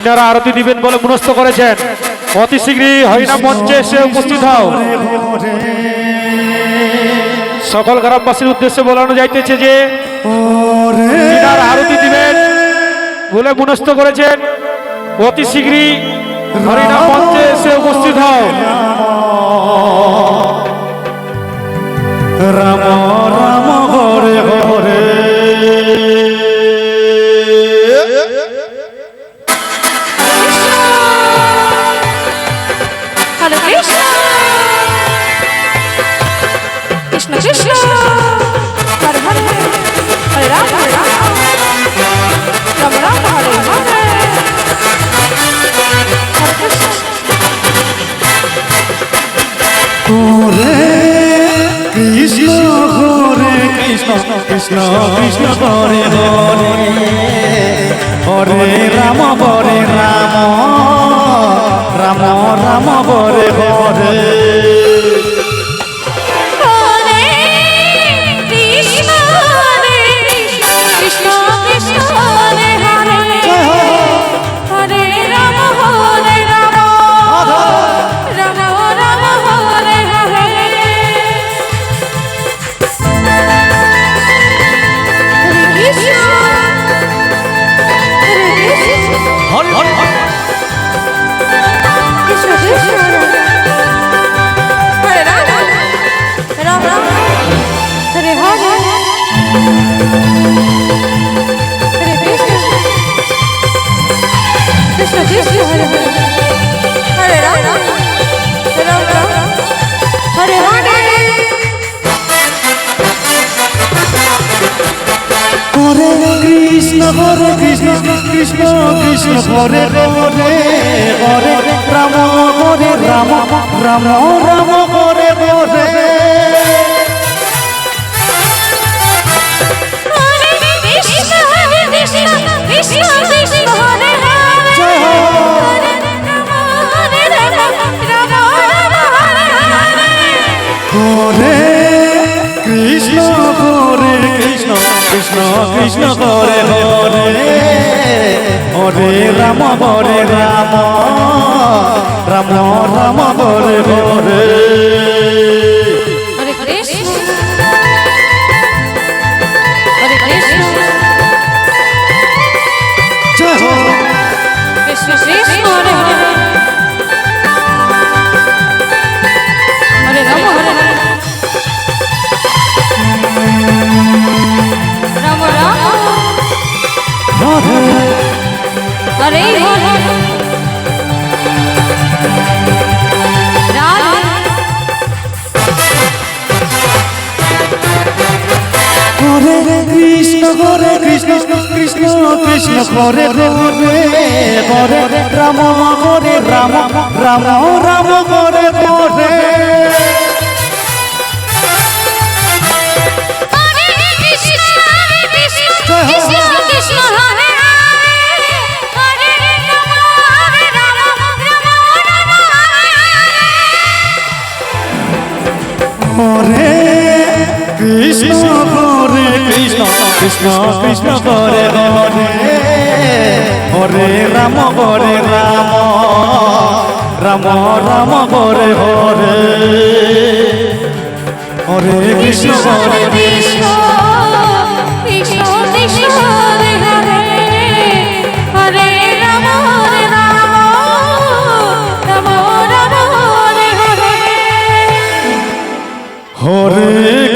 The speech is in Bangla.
আপনারা আরতি দিবেন বলে মনস্থ করেছেন। অতি শীঘ্রই হরিনাম মঞ্চে এসে উপস্থিত হও। সকল গ্রামবাসীর উদ্দেশ্যে বলানো যাইতেছে যে আপনারা আরতি দিবেন বলে মনস্থ করেছেন। অতি শীঘ্রই হরিনাম মঞ্চে এসে উপস্থিত হও। রাম রাম হরে হরে হরে কৃষ্ণ কৃষ্ণ কৃষ্ণ হরে হরে হরে রাম রাম রাম হরে হরে হরে কৃষ্ণ হরে কৃষ্ণ হরে কৃষ্ণ কৃষ্ণ কৃষ্ণ হরে হরে হরে রাম হরে রাম রাম রাম হরে হরে কৃষ্ণ হরে কৃষ্ণ কৃষ্ণ কৃষ্ণ হরে হরে হরে রাম হরে রাম রাম রাম হরে হরে হরে কৃষ্ণ হরে কৃষ্ণ কৃষ্ণ কৃষ্ণ হরে হরে হরে রাম হরে রাম রাম রাম হরে হরে হরে কৃষ্ণ হরে কৃষ্ণ জয় হো কৃষ্ণ কৃষ্ণ হরে হরে হরে রাম হরে রাম রাম হরে হরে হরে রাম হরে কৃষ্ণ হরে কৃষ্ণ কৃষ্ণ কৃষ্ণ হরে হরে হরে রাম হরে রাম রাম রাম হরে হরে হরে কৃষ্ণ হরে কৃষ্ণ কৃষ্ণ কৃষ্ণ হরে হরে হরে রাম হরে রাম রাম রাম হরে হরে হরে কৃষ্ণ হরে কৃষ্ণ কৃষ্ণ কৃষ্ণ হরে হরে হরে রাম রাম রাম হরে হরে হরে